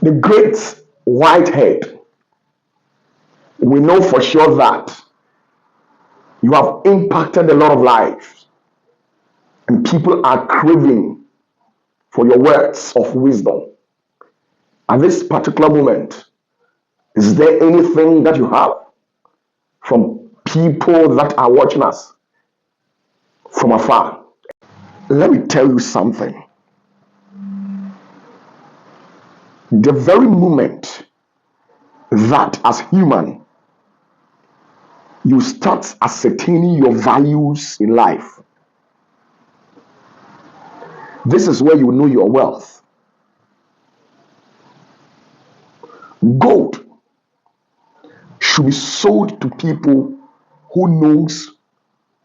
The great Whitehead, we know for sure that you have impacted a lot of lives, and people are craving for your words of wisdom. At this particular moment, is there anything that you have from people that are watching us from afar? Let me tell you something. The very moment that as human you start ascertaining your values in life, this is where you know your wealth. Gold should be sold to people who knows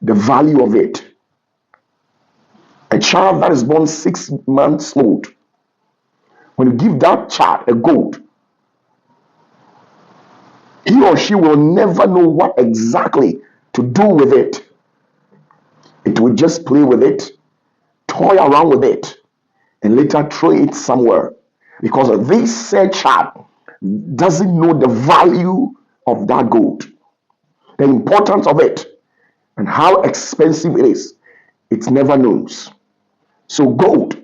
the value of it. A child that is born 6 months old, when you give that child a gold, he or she will never know what exactly to do with it. It will just play with it, toy around with it, and later throw it somewhere. Because this said child doesn't know the value of that gold, the importance of it, and how expensive it is. It never knows. So gold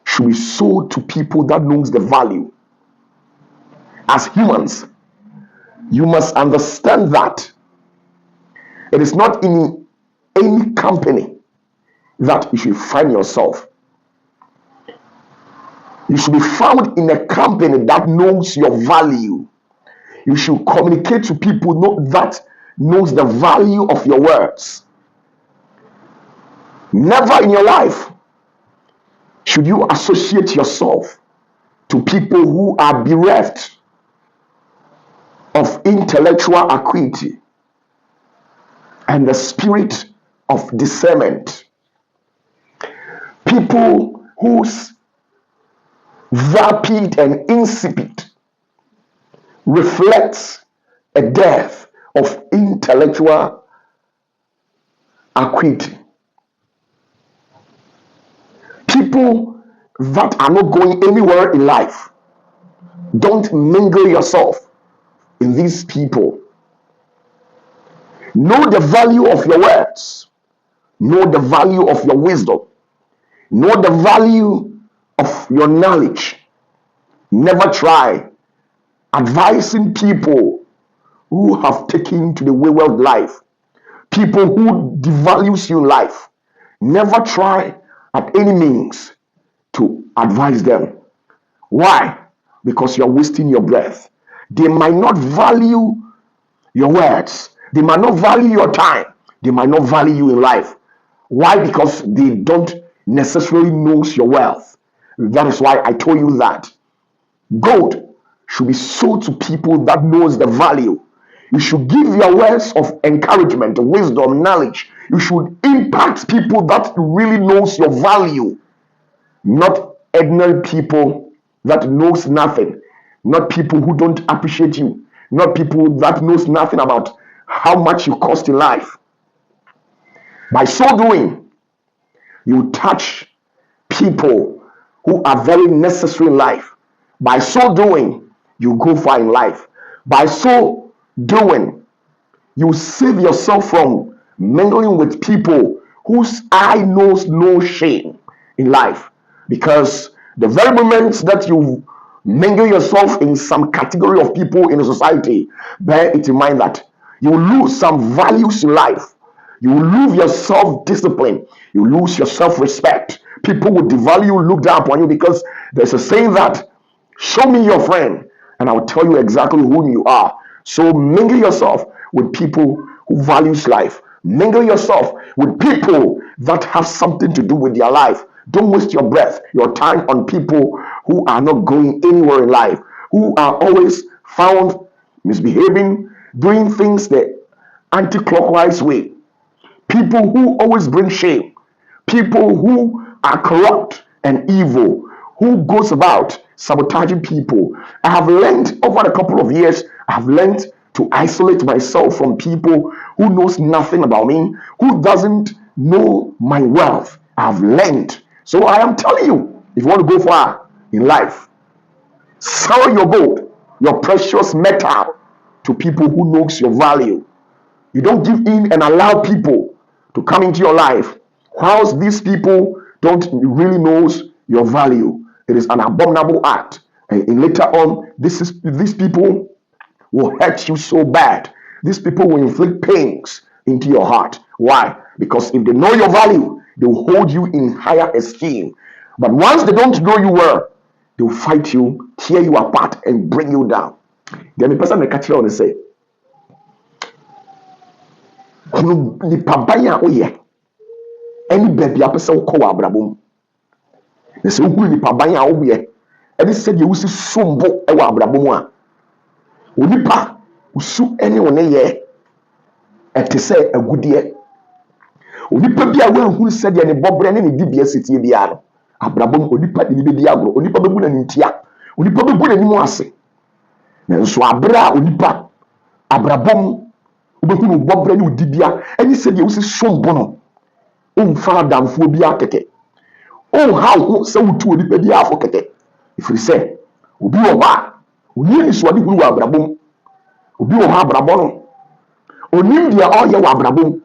should be sold to people that knows the value. As humans, you must understand that it is not in any company that you should find yourself. You should be found in a company that knows your value. You should communicate to people that knows the value of your words. Never in your life should you associate yourself to people who are bereft of intellectual acuity and the spirit of discernment. People whose vapid and insipid reflects a dearth of intellectual acuity. People that are not going anywhere in life. Don't mingle yourself in these people. Know the value of your words. Know the value of your wisdom. Know the value of your knowledge. Never try advising people who have taken to the wayward life, people who devalues your life. Never try at any means to advise them. Why? Because you're wasting your breath. They might not value your words. They might not value your time. They might not value you in life. Why? Because they don't necessarily know your wealth. That is why I told you that gold should be sold to people that knows the value. You should give your words of encouragement, wisdom, knowledge. You should impact people that really knows your value, not ordinary people that knows nothing, not people who don't appreciate you, not people that knows nothing about how much you cost in life. By so doing, you touch people who are very necessary in life. By so doing, you go far in life. By so doing, you save yourself from mingling with people whose eye knows no shame in life. Because the very moment that you mingle yourself in some category of people in a society, bear it in mind that you lose some values in life. You lose your self-discipline. You lose your self-respect. People will devalue, look down upon you, because there's a saying that, show me your friend and I'll tell you exactly who you are. So mingle yourself with people who values life. Mingle yourself with people that have something to do with their life. Don't waste your breath, your time on people who are not going anywhere in life, who are always found misbehaving, doing things the anti-clockwise way. People who always bring shame. People who are corrupt and evil, who goes about sabotaging people. I have learned over a couple of years, I have learned to isolate myself from people who knows nothing about me, who doesn't know my wealth. I have learned. So I am telling you, if you want to go far in life, sell your gold, your precious metal to people who knows your value. You don't give in and allow people to come into your life whilst these people don't really knows your value. It is an abominable act. And later on, these people will hurt you so bad. These people will inflict pains into your heart. Why? Because if they know your value, they will hold you in higher esteem. But once they don't know you well, they will fight you, tear you apart, and bring you down. The person may catch you on and say, nipa ban a woyɛ ɛne baabi a pɛsɛ wokɔ wɔ abrabɔ mu na sɛ wohuru nipa ban a woyɛ ɛne sɛdeɛ wosi sombo ɛwɔ abrabɔ mu a onipa wosu ɛne wo ne yɛ ɛte sɛ agudeɛ onipa bi a woahuru sɛdeɛ ne bɔbrɛ ne ne dibea sitie biara no abrabɔ mu onipa de ne bɛdi agorɔ onipa bɛgu na ne ntia onipa bɛgu n'anim ase nanso abrɛ a onipa abrabɔ mu wobɛhunu bɔbrɛ ne odibia ɛne sɛdeɛ wosi sombo no womfa adamfoɔ bi akɛkɛ wonha wo ho sɛ wotu onipa bi afo kɛkɛ ɛfiri sɛ obi wɔ hɔ a ɔni anisoade hunu wɔ abrabɔ mu obi wɔ hɔ abrabɔ no onim deɛ ɔyɛ wɔ abrabɔ mu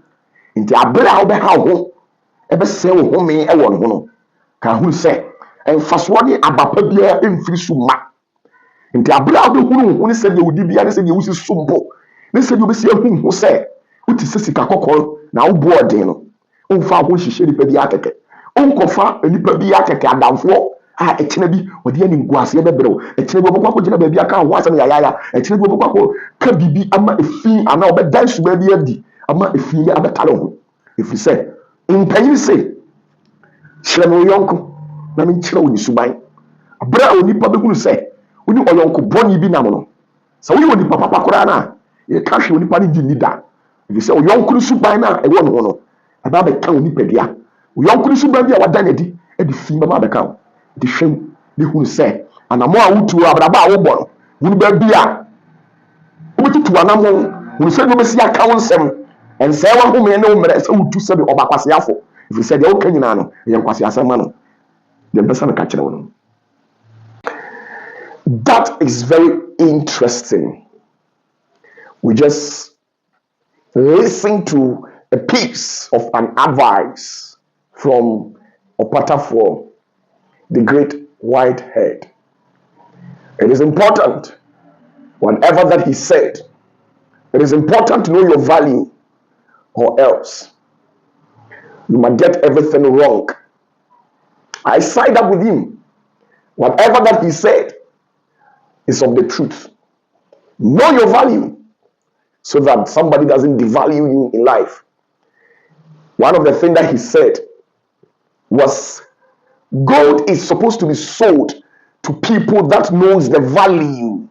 nti abrɛ a wobɛha wo ho ɛbɛsɛ wo home ɛwɔ ne ho no ka hunu sɛ ɛmfasoɔ ne abapa biara ɛmfiri so ma nti abrɛ a wobɛhunu wo ho ne sɛdeɛ odibia ne sɛdeɛ wosi sombo ne sɛdeɛ wobɛsi ahu ho sɛ wote sɛ sika kɔkɔɔ na woboɔ ɔden no womfa ho hyehyɛ nipa bi akɛkɛ wonkɔfa nipa bi akɛkɛ adamfoɔ a ɛkyena bi wɔde ani nguaseɛ bɛbrɛw ɛkyena bi wɔbɛkɔ akɔgyina baabi aka ho asɛm yayaya ɛkyena bi wɔbɛkɔ akɔka biribi ama ɛfi anaa ɔbɛdan suba bi adi ama ɛfi bi abɛtare ho ɛfiri sɛ mpanyin se kyerɛ me wo yɔnko na menkyerɛ wo ne suban abrɛ a onipa bɛhunu sɛ wone ɔyɔnko bɔne bi nam no sɛ woyɛ onipa papa koraa no a yɛka hwɛ onipa no gye nni da ɛfiri sɛ ɔyɔnko no suban no a ɛwɔ ne ho no ɛbɛ abɛka wo nipadua ɔyɔnko no suban bi a wada n'adi de fi bɛma abɛka wo de hwɛm ne hunu sɛ anamo a wotuo abraba a wobɔ no hunu baabi a wobɛtutu anamo hunu sɛ wobɛsi aka wo nsɛm ɛnsɛe wahome ne wo mmerɛ sɛ wotu sɛbe ɔbakwaseafo ɛfiri sɛ deɛ woka nyinaa no ɛyɛ nkwaseasɛm ma no deɛ mpɛ sɛ meka kyerɛ wo no. That is very interesting. We just listen to a piece of an advice from Opatafuor, the great Whitehead. It is important, whatever that he said, it is important to know your value, or else you might get everything wrong. I side up with him. Whatever that he said is of the truth. Know your value so that somebody doesn't devalue you in life. One of the things that he said was, gold is supposed to be sold to people that knows the value.